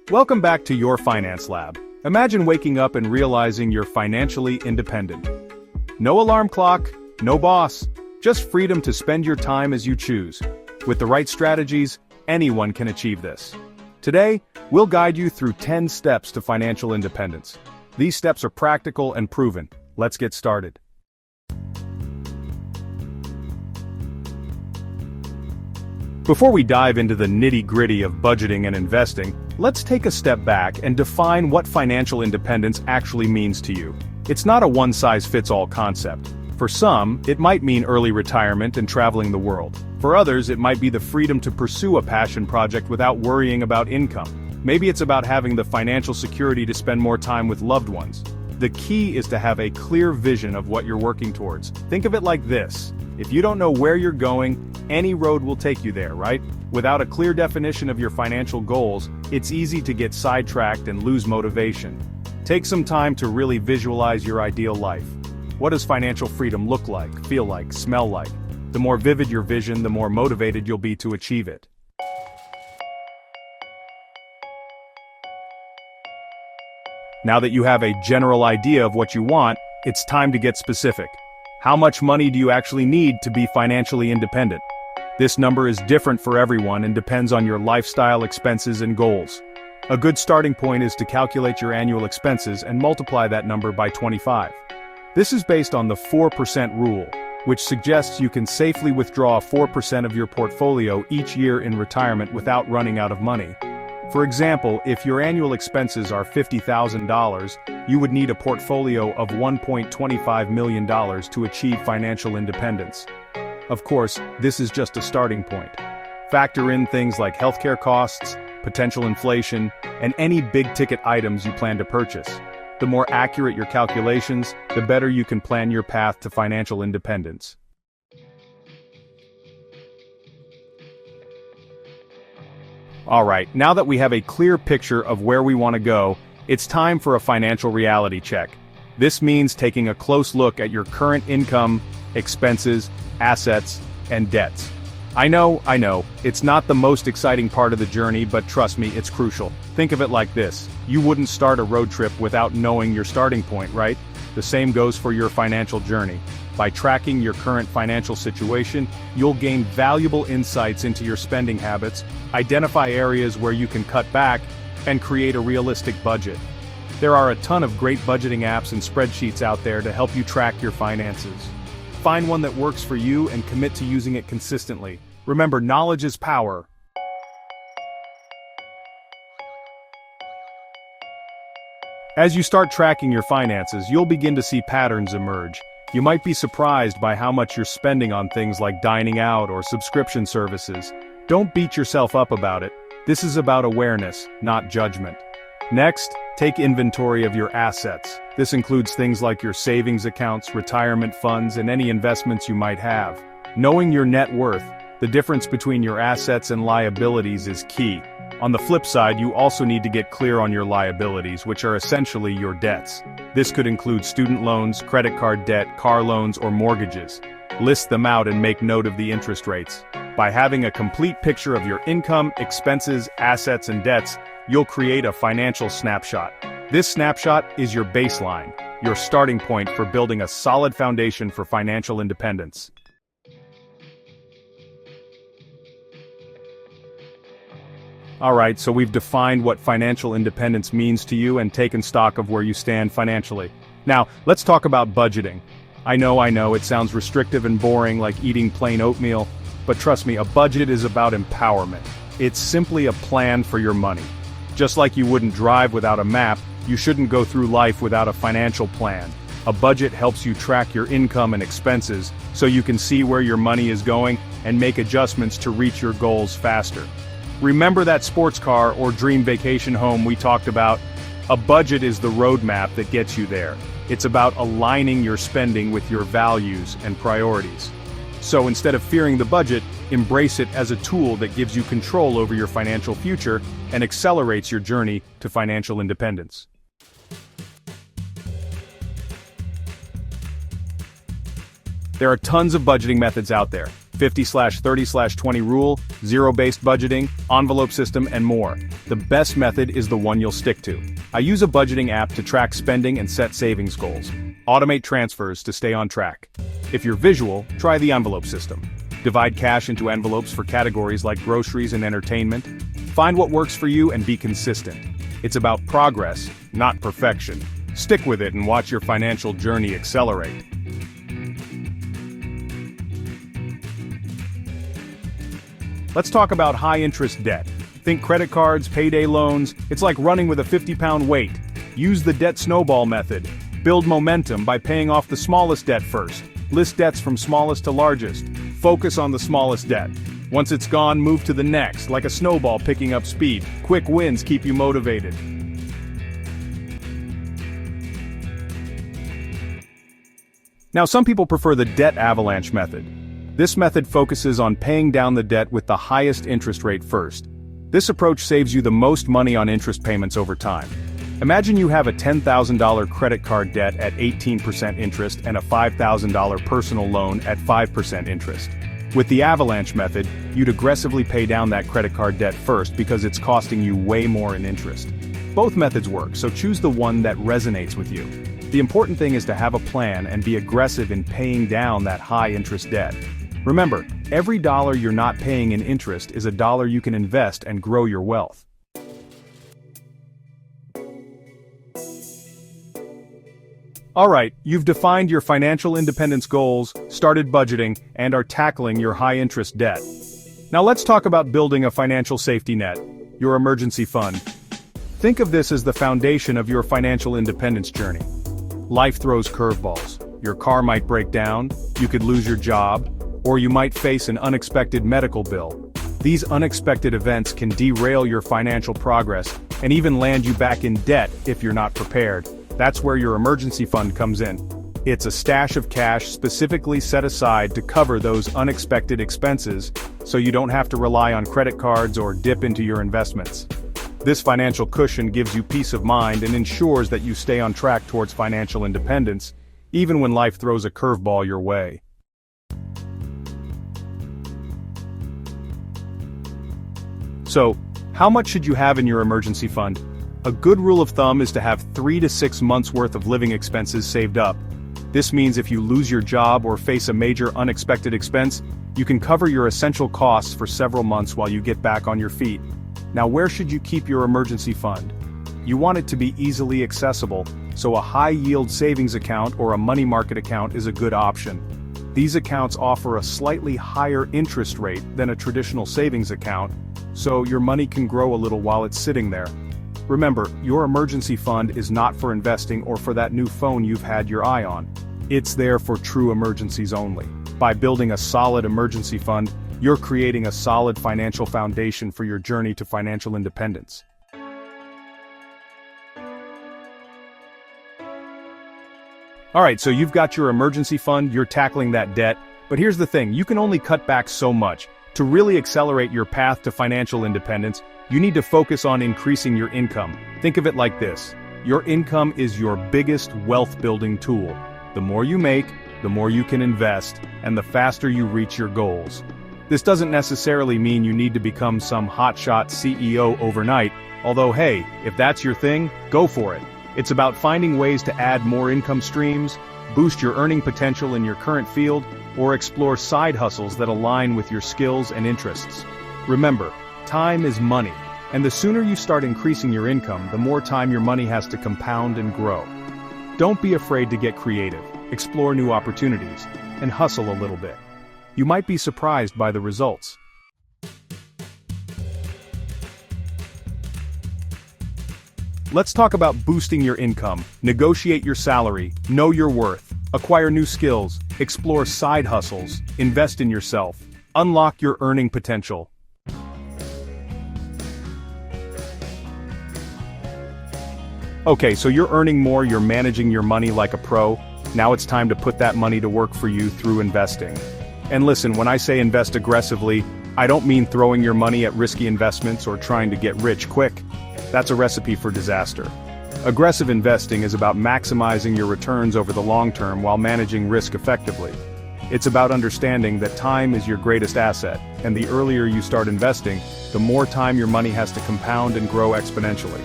Welcome back to your Finance Lab. Imagine waking up and realizing you're financially independent. No alarm clock, no boss, just freedom to spend your time as you choose. With the right strategies, anyone can achieve this. Today, we'll guide you through 10 steps to financial independence. These steps are practical and proven. Let's get started. Before we dive into the nitty-gritty of budgeting and investing, let's take a step back and define what financial independence actually means to you. It's not a one-size-fits-all concept. For some, it might mean early retirement and traveling the world. For others, it might be the freedom to pursue a passion project without worrying about income. Maybe it's about having the financial security to spend more time with loved ones. The key is to have a clear vision of what you're working towards. Think of it like this. If you don't know where you're going, any road will take you there, right? Without a clear definition of your financial goals, it's easy to get sidetracked and lose motivation. Take some time to really visualize your ideal life. What does financial freedom look like, feel like, smell like? The more vivid your vision, the more motivated you'll be to achieve it. Now that you have a general idea of what you want, it's time to get specific. How much money do you actually need to be financially independent? This number is different for everyone and depends on your lifestyle, expenses, and goals. A good starting point is to calculate your annual expenses and multiply that number by 25. This is based on the 4% rule, which suggests you can safely withdraw 4% of your portfolio each year in retirement without running out of money. For example, if your annual expenses are $50,000, you would need a portfolio of $1.25 million to achieve financial independence. Of course, this is just a starting point. Factor in things like healthcare costs, potential inflation, and any big-ticket items you plan to purchase. The more accurate your calculations, the better you can plan your path to financial independence. Alright, now that we have a clear picture of where we want to go, it's time for a financial reality check. This means taking a close look at your current income, expenses, assets, and debts. I know, it's not the most exciting part of the journey, but trust me, it's crucial. Think of it like this. You wouldn't start a road trip without knowing your starting point, right? The same goes for your financial journey. By tracking your current financial situation, you'll gain valuable insights into your spending habits, identify areas where you can cut back, and create a realistic budget. There are a ton of great budgeting apps and spreadsheets out there to help you track your finances. Find one that works for you and commit to using it consistently. Remember, knowledge is power. As you start tracking your finances, you'll begin to see patterns emerge. You might be surprised by how much you're spending on things like dining out or subscription services. Don't beat yourself up about it. This is about awareness, not judgment. Next, take inventory of your assets. This includes things like your savings accounts, retirement funds, and any investments you might have. Knowing your net worth, the difference between your assets and liabilities, is key. On the flip side, you also need to get clear on your liabilities, which are essentially your debts. This could include student loans, credit card debt, car loans, or mortgages. List them out and make note of the interest rates. By having a complete picture of your income, expenses, assets, and debts, you'll create a financial snapshot. This snapshot is your baseline, your starting point for building a solid foundation for financial independence. Alright, so we've defined what financial independence means to you and taken stock of where you stand financially. Now, let's talk about budgeting. I know, it sounds restrictive and boring like eating plain oatmeal, but trust me, a budget is about empowerment. It's simply a plan for your money. Just like you wouldn't drive without a map, you shouldn't go through life without a financial plan. A budget helps you track your income and expenses so you can see where your money is going and make adjustments to reach your goals faster. Remember that sports car or dream vacation home we talked about? A budget is the roadmap that gets you there. It's about aligning your spending with your values and priorities. So instead of fearing the budget, embrace it as a tool that gives you control over your financial future and accelerates your journey to financial independence. There are tons of budgeting methods out there. 50/30/20 rule, zero-based budgeting, envelope system, and more. The best method is the one you'll stick to. I use a budgeting app to track spending and set savings goals. Automate transfers to stay on track. If you're visual, try the envelope system. Divide cash into envelopes for categories like groceries and entertainment. Find what works for you and be consistent. It's about progress, not perfection. Stick with it and watch your financial journey accelerate. Let's talk about high-interest debt. Think credit cards, payday loans. It's like running with a 50-pound weight. Use the Debt Snowball method. Build momentum by paying off the smallest debt first. List debts from smallest to largest. Focus on the smallest debt. Once it's gone, move to the next, like a snowball picking up speed. Quick wins keep you motivated. Now, some people prefer the Debt Avalanche method. This method focuses on paying down the debt with the highest interest rate first. This approach saves you the most money on interest payments over time. Imagine you have a $10,000 credit card debt at 18% interest and a $5,000 personal loan at 5% interest. With the Avalanche method, you'd aggressively pay down that credit card debt first because it's costing you way more in interest. Both methods work, so choose the one that resonates with you. The important thing is to have a plan and be aggressive in paying down that high-interest debt. Remember, every dollar you're not paying in interest is a dollar you can invest and grow your wealth. Alright, you've defined your financial independence goals, started budgeting, and are tackling your high-interest debt. Now let's talk about building a financial safety net, your emergency fund. Think of this as the foundation of your financial independence journey. Life throws curveballs. Your car might break down, you could lose your job, or you might face an unexpected medical bill. These unexpected events can derail your financial progress and even land you back in debt if you're not prepared. That's where your emergency fund comes in. It's a stash of cash specifically set aside to cover those unexpected expenses, so you don't have to rely on credit cards or dip into your investments. This financial cushion gives you peace of mind and ensures that you stay on track towards financial independence, even when life throws a curveball your way. So, how much should you have in your emergency fund? A good rule of thumb is to have 3 to 6 months worth of living expenses saved up. This means if you lose your job or face a major unexpected expense, you can cover your essential costs for several months while you get back on your feet. Now, where should you keep your emergency fund? You want it to be easily accessible, so a high-yield savings account or a money market account is a good option. These accounts offer a slightly higher interest rate than a traditional savings account, so your money can grow a little while it's sitting there. Remember, your emergency fund is not for investing or for that new phone you've had your eye on. It's there for true emergencies only. By building a solid emergency fund, you're creating a solid financial foundation for your journey to financial independence. Alright, so you've got your emergency fund, you're tackling that debt, but here's the thing, you can only cut back so much. To really accelerate your path to financial independence, you need to focus on increasing your income. Think of it like this. Your income is your biggest wealth-building tool. The more you make, the more you can invest, and the faster you reach your goals. This doesn't necessarily mean you need to become some hotshot CEO overnight, although hey, if that's your thing, go for it. It's about finding ways to add more income streams, boost your earning potential in your current field, or explore side hustles that align with your skills and interests. Remember, time is money, and the sooner you start increasing your income, the more time your money has to compound and grow. Don't be afraid to get creative, explore new opportunities, and hustle a little bit. You might be surprised by the results. Let's talk about boosting your income, negotiate your salary, know your worth, acquire new skills, explore side hustles, invest in yourself, unlock your earning potential. Okay, so you're earning more, you're managing your money like a pro. Now it's time to put that money to work for you through investing. And listen, when I say invest aggressively, I don't mean throwing your money at risky investments or trying to get rich quick. That's a recipe for disaster. Aggressive investing is about maximizing your returns over the long term while managing risk effectively. It's about understanding that time is your greatest asset, and the earlier you start investing, the more time your money has to compound and grow exponentially.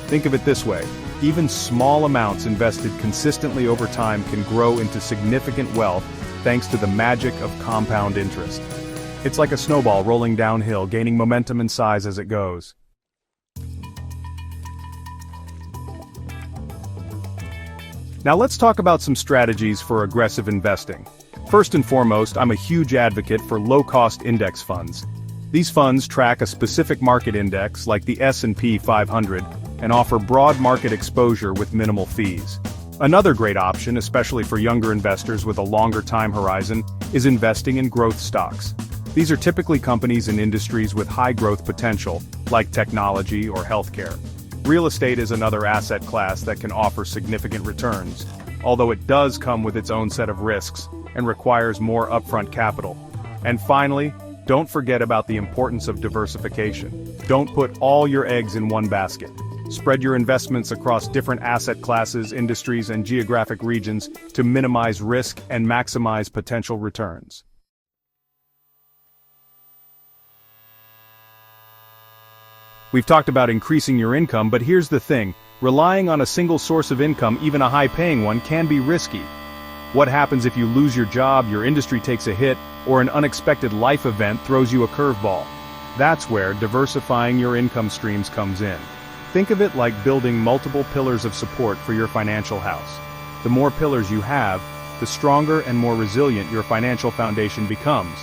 Think of it this way, even small amounts invested consistently over time can grow into significant wealth thanks to the magic of compound interest. It's like a snowball rolling downhill, gaining momentum and size as it goes. Now let's talk about some strategies for aggressive investing. First and foremost, I'm a huge advocate for low-cost index funds. These funds track a specific market index like the S&P 500 and offer broad market exposure with minimal fees. Another great option, especially for younger investors with a longer time horizon, is investing in growth stocks. These are typically companies in industries with high growth potential, like technology or healthcare. Real estate is another asset class that can offer significant returns, although it does come with its own set of risks and requires more upfront capital. And finally, don't forget about the importance of diversification. Don't put all your eggs in one basket. Spread your investments across different asset classes, industries, and geographic regions to minimize risk and maximize potential returns. We've talked about increasing your income, but here's the thing. Relying on a single source of income, even a high-paying one, can be risky. What happens if you lose your job, your industry takes a hit, or an unexpected life event throws you a curveball? That's where diversifying your income streams comes in. Think of it like building multiple pillars of support for your financial house. The more pillars you have, the stronger and more resilient your financial foundation becomes.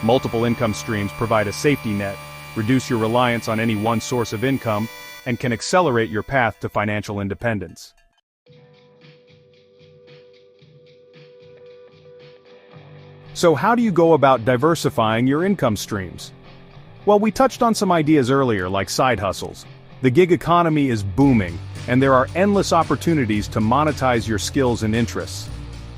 Multiple income streams provide a safety net, reduce your reliance on any one source of income, and can accelerate your path to financial independence. So how do you go about diversifying your income streams? Well, we touched on some ideas earlier, like side hustles. The gig economy is booming, and there are endless opportunities to monetize your skills and interests.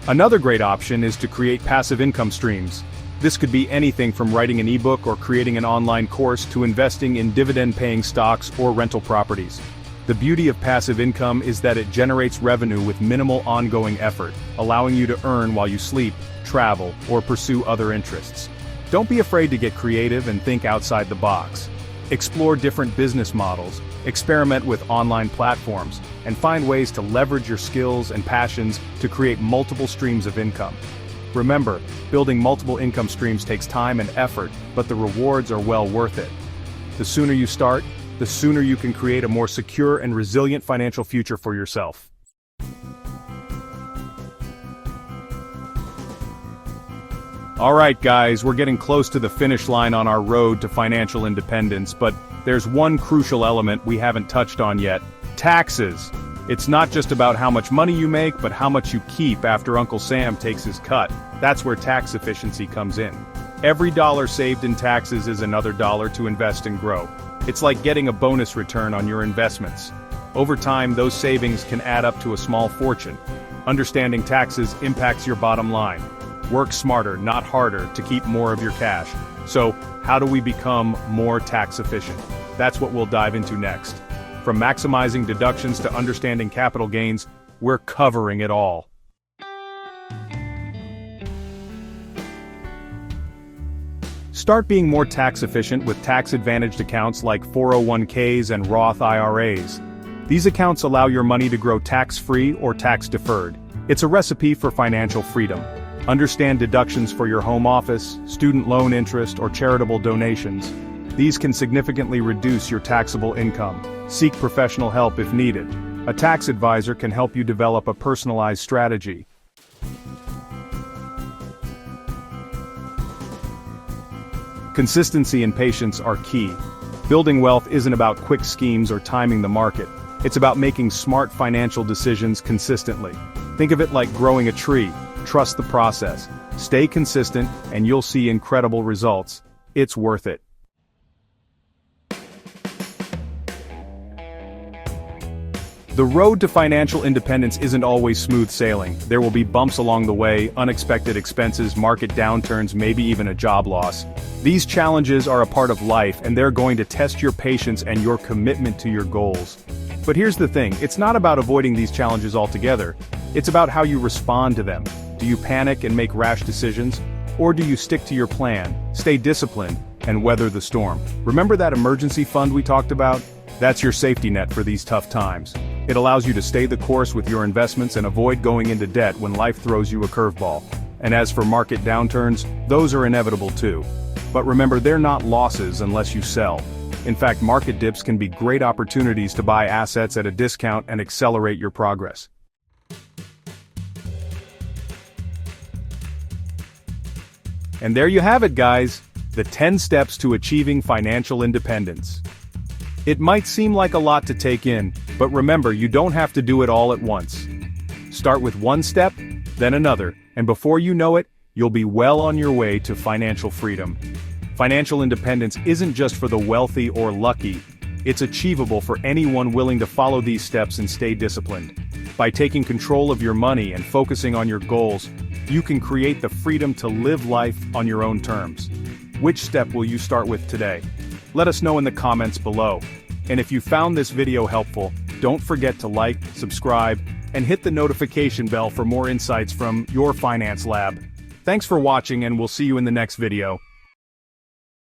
Another great option is to create passive income streams. This could be anything from writing an ebook or creating an online course to investing in dividend-paying stocks or rental properties. The beauty of passive income is that it generates revenue with minimal ongoing effort, allowing you to earn while you sleep, travel, or pursue other interests. Don't be afraid to get creative and think outside the box. Explore different business models, experiment with online platforms, and find ways to leverage your skills and passions to create multiple streams of income. Remember, building multiple income streams takes time and effort, but the rewards are well worth it. The sooner you start, the sooner you can create a more secure and resilient financial future for yourself. Alright guys, we're getting close to the finish line on our road to financial independence, but there's one crucial element we haven't touched on yet: taxes. It's not just about how much money you make, but how much you keep after Uncle Sam takes his cut. That's where tax efficiency comes in. Every dollar saved in taxes is another dollar to invest and grow. It's like getting a bonus return on your investments. Over time, those savings can add up to a small fortune. Understanding taxes impacts your bottom line. Work smarter, not harder, to keep more of your cash. So, how do we become more tax efficient? That's what we'll dive into next. From maximizing deductions to understanding capital gains, we're covering it all. Start being more tax efficient with tax-advantaged accounts like 401ks and Roth IRAs. These accounts allow your money to grow tax-free or tax-deferred. It's a recipe for financial freedom. Understand deductions for your home office, student loan interest, or charitable donations. These can significantly reduce your taxable income. Seek professional help if needed. A tax advisor can help you develop a personalized strategy. Consistency and patience are key. Building wealth isn't about quick schemes or timing the market. It's about making smart financial decisions consistently. Think of it like growing a tree. Trust the process. Stay consistent, and you'll see incredible results. It's worth it. The road to financial independence isn't always smooth sailing. There will be bumps along the way, unexpected expenses, market downturns, maybe even a job loss. These challenges are a part of life, and they're going to test your patience and your commitment to your goals. But here's the thing, it's not about avoiding these challenges altogether. It's about how you respond to them. Do Do you panic and make rash decisions? Or do you stick to your plan, stay disciplined, and weather the storm? Remember that emergency fund we talked about? That's your safety net for these tough times. It allows you to stay the course with your investments and avoid going into debt when life throws you a curveball. And as for market downturns, those are inevitable too. But remember, they're not losses unless you sell. In fact, market dips can be great opportunities to buy assets at a discount and accelerate your progress. And there you have it, guys, the 10 steps to achieving financial independence. It might seem like a lot to take in, but remember, you don't have to do it all at once. Start with one step, then another, and before you know it, you'll be well on your way to financial freedom. Financial independence isn't just for the wealthy or lucky, it's achievable for anyone willing to follow these steps and stay disciplined. By taking control of your money and focusing on your goals, you can create the freedom to live life on your own terms. Which step will you start with today? Let us know in the comments below. And if you found this video helpful, don't forget to like, subscribe, and hit the notification bell for more insights from your finance lab. Thanks for watching, and we'll see you in the next video.